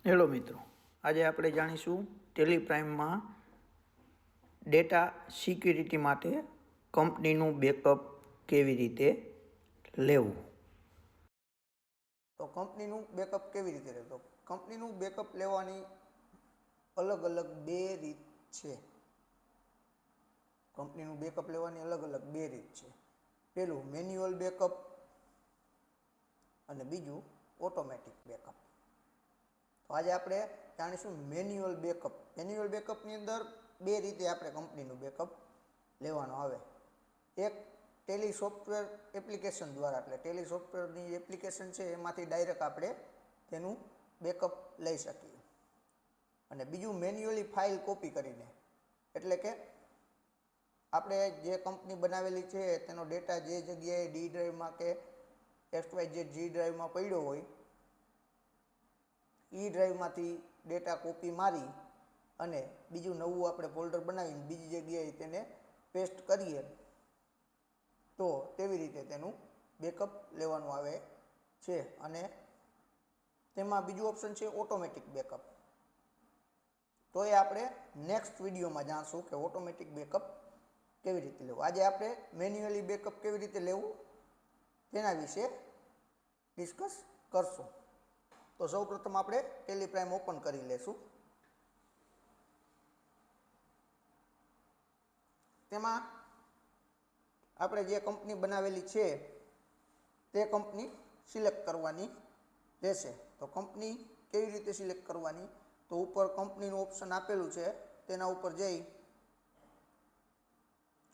Hello મિત્રો, આજે આપણે જાણીશું ટેલિપ્રાઇમમાં ડેટા સિક્યુરિટી માટે કંપનીનું બેકઅપ કેવી રીતે લેવું. તો કંપનીનું બેકઅપ કેવી રીતે લેવું? કંપનીનું બેકઅપ લેવાની અલગ અલગ બે રીત છે. કંપનીનું બેકઅપ લેવાની અલગ અલગ બે રીત છે. પહેલું મેન્યુઅલ બેકઅપ અને બીજું ઓટોમેટિક બેકઅપ. તો આજે આપણે જાણીશું મેન્યુઅલ બેકઅપ. મેન્યુઅલ બેકઅપની અંદર બે રીતે આપણે કંપનીનું બેકઅપ લેવાનું આવે. એક ટેલી સોફ્ટવેર એપ્લિકેશન દ્વારા, એટલે ટેલી સોફ્ટવેરની એપ્લિકેશન છે એમાંથી ડાયરેક્ટ આપણે તેનું બેકઅપ લઈ શકીએ. અને બીજું મેન્યુઅલી ફાઇલ કોપી કરીને, એટલે કે આપણે જે કંપની બનાવેલી છે તેનો ડેટા જે જગ્યાએ ડી ડ્રાઈવમાં કે XYZ જી ડ્રાઈવમાં પડ્યો હોય એ ડ્રાઈવમાંથી ડેટા કોપી મારી અને બીજું નવું આપણે ફોલ્ડર બનાવીને બીજી જગ્યાએ તેને પેસ્ટ કરીએ તો તેવી રીતે તેનું બેકઅપ લેવાનું આવે છે. અને તેમાં બીજું ઓપ્શન છે ઓટોમેટિક બેકઅપ. તો એ આપણે નેક્સ્ટ વિડીયોમાં જાણશું કે ઓટોમેટિક બેકઅપ કેવી રીતે લેવું. આજે આપણે મેન્યુઅલી બેકઅપ કેવી રીતે લેવું તેના વિશે ડિસ્કસ કરશું. તો સૌપ્રથમ આપણે ટેલિપ્રાઇમ ઓપન કરી લેશું. તેમાં આપણે જે કંપની બનાવેલી છે તે કંપની સિલેક્ટ કરવાની રહેશે. તો કંપની કેવી રીતે સિલેક્ટ કરવાની? તો ઉપર કંપનીનું ઓપ્શન આપેલું છે તેના ઉપર જઈ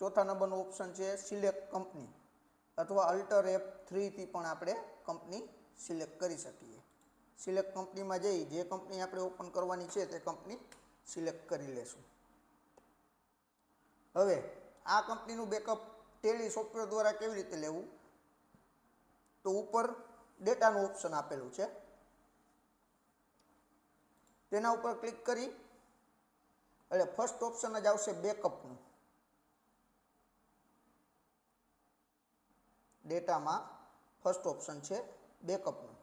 ચોથા નંબરનું ઓપ્શન છે સિલેક્ટ કંપની, અથવા અલ્ટર F3 થી પણ આપણે કંપની સિલેક્ટ કરી શકીએ. સિલેક્ટ કંપનીમાં જઈ જે કંપની આપણે ઓપન કરવાની છે તે કંપની સિલેક્ટ કરી લેશું. હવે આ કંપનીનું બેકઅપ ટેલી સોફ્ટવેર દ્વારા કેવી રીતે લેવું? તો ઉપર ડેટાનું ઓપ્શન આપેલું છે, તેના ઉપર ક્લિક કરી એટલે ફર્સ્ટ ઓપ્શન જ આવશે બેકઅપનું. ડેટામાં ફર્સ્ટ ઓપ્શન છે બેકઅપનું.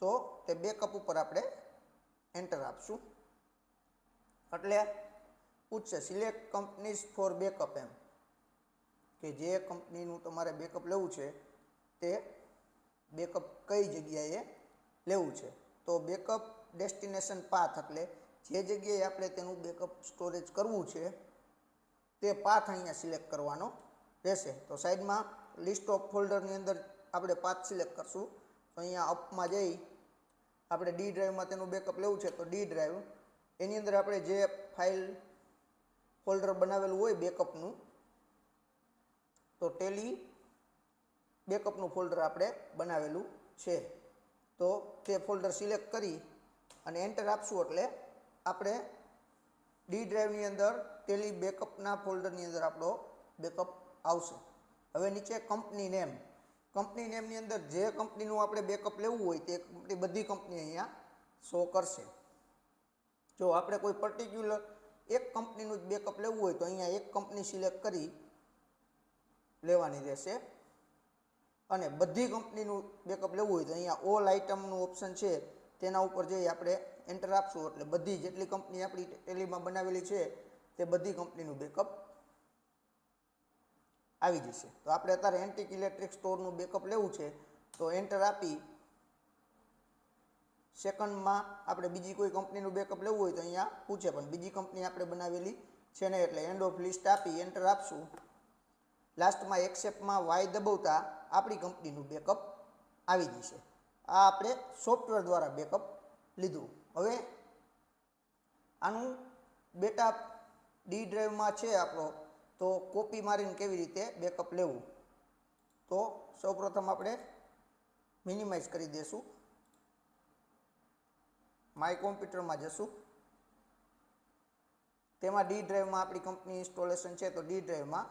તો તે બેકઅપ ઉપર આપણે એન્ટર આપશું એટલે પૂછશે સિલેક્ટ કંપનીઝ ફોર બેકઅપ, એમ કે જે કંપનીનું તમારે બેકઅપ લેવું છે તે બેકઅપ કઈ જગ્યાએ લેવું છે. તો બેકઅપ ડેસ્ટિનેશન પાથ, એટલે જે જગ્યાએ આપણે તેનું બેકઅપ સ્ટોરેજ કરવું છે તે પાથ અહીંયા સિલેક્ટ કરવાનો રહેશે. તો સાઈડમાં લિસ્ટ ઓફ ફોલ્ડરની અંદર આપણે પાથ સિલેક્ટ કરશું. તો અહીંયા અપમાં જઈ આપણે ડી ડ્રાઈવમાં તેનું બેકઅપ લેવું છે તો ડી ડ્રાઈવ, એની અંદર આપણે જે ફાઇલ ફોલ્ડર બનાવેલું હોય બેકઅપનું, તો ટેલી બેકઅપનું ફોલ્ડર આપણે બનાવેલું છે તો તે ફોલ્ડર સિલેક્ટ કરી અને એન્ટર આપશું એટલે આપણે ડી ડ્રાઈવની અંદર ટેલી બેકઅપના ફોલ્ડરની અંદર આપણો બેકઅપ આવશે. હવે નીચે કંપની નેમ, કંપની નેમની અંદર જે કંપનીનું આપણે બેકઅપ લેવું હોય તે કંપની બધી કંપની અહીંયા શો કરશે. જો આપણે કોઈ પર્ટિક્યુલર એક કંપનીનું જ બેકઅપ લેવું હોય તો અહીંયા એક કંપની સિલેક્ટ કરી લેવાની રહેશે. અને બધી કંપનીનું બેકઅપ લેવું હોય તો અહીંયા ઓલ આઇટમનું ઓપ્શન છે તેના ઉપર જઈ આપણે એન્ટર આપશું એટલે બધી જેટલી કંપની આપણી ટેલીમાં બનાવેલી છે તે બધી કંપનીનું બેકઅપ આવી જશે. તો આપણે અત્યારે એન્ટિક ઇલેક્ટ્રિક સ્ટોરનું બેકઅપ લેવું છે તો એન્ટર આપી સેકન્ડમાં આપણે બીજી કોઈ કંપનીનું બેકઅપ લેવું હોય તો અહીંયા પૂછે, પણ બીજી કંપની આપણે બનાવેલી છે ને એટલે એન્ડ ઓફ લિસ્ટ આપી એન્ટર આપશું. લાસ્ટમાં એક્સેપ્ટમાં વાય દબાવતા આપણી કંપનીનું બેકઅપ આવી જશે. આ આપણે સોફ્ટવેર દ્વારા બેકઅપ લીધું. હવે આનું ડેટા ડી ડ્રાઈવમાં છે આપણો, તો કોપી મારીને કેવી રીતે બેકઅપ લેવું? તો સૌપ્રથમ આપણે મિનિમાઇઝ કરી દઈશું. માય કોમ્પ્યુટરમાં જશું, તેમાં ડી ડ્રાઈવમાં આપણી કંપની ઇન્સ્ટોલેશન છે તો ડી ડ્રાઈવમાં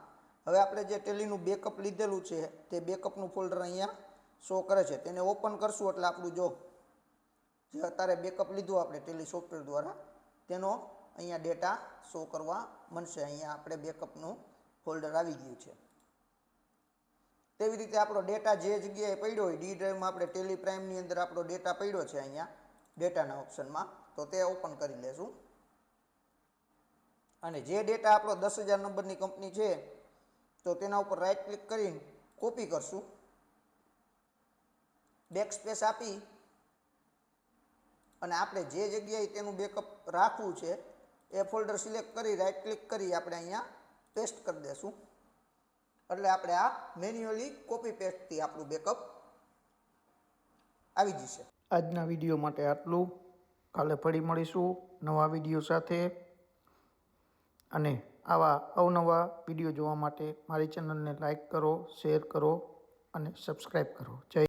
હવે આપણે જે ટેલીનું બેકઅપ લીધેલું છે તે બેકઅપનું ફોલ્ડર અહીંયા શો કરે છે. તેને ઓપન કરશું એટલે આપણું જો જે અત્યારે બેકઅપ લીધું આપણે ટેલી સોફ્ટવેર દ્વારા તેનો અહીંયા ડેટા શો કરવા મળશે. અહીંયા આપણે બેકઅપનું ફોલ્ડર આવી ગયું છે. તેવી રીતે આપણો ડેટા જે જગ્યાએ પડ્યો હોય ડી ડ્રાઈવમાં આપણે ટેલિપ્રાઇમની અંદર આપણો ડેટા પડ્યો છે અહીંયા, ડેટાના ઓપ્શનમાં. તો તે ઓપન કરી લેશું અને જે ડેટા આપણો 10,000 નંબરની કંપની છે તો તેના ઉપર રાઈટ ક્લિક કરીને કોપી કરશું. બેક સ્પેસ આપી અને આપણે જે જગ્યાએ તેનું બેકઅપ રાખવું છે એ ફોલ્ડર સિલેક્ટ કરી રાઈટ ક્લિક કરી આપણે અહીંયા પેસ્ટ કરી દેશું. એટલે આપણે આ મેન્યુઅલી કોપી પેસ્ટથી આપણું બેકઅપ આવી જશે. આજના વિડીયો માટે આટલું. કાલે ફરી મળીશું નવા વિડીયો સાથે. અને આવા અવનવા વિડીયો જોવા માટે મારી ચેનલને લાઈક કરો, શેર કરો અને સબસ્ક્રાઈબ કરો. જય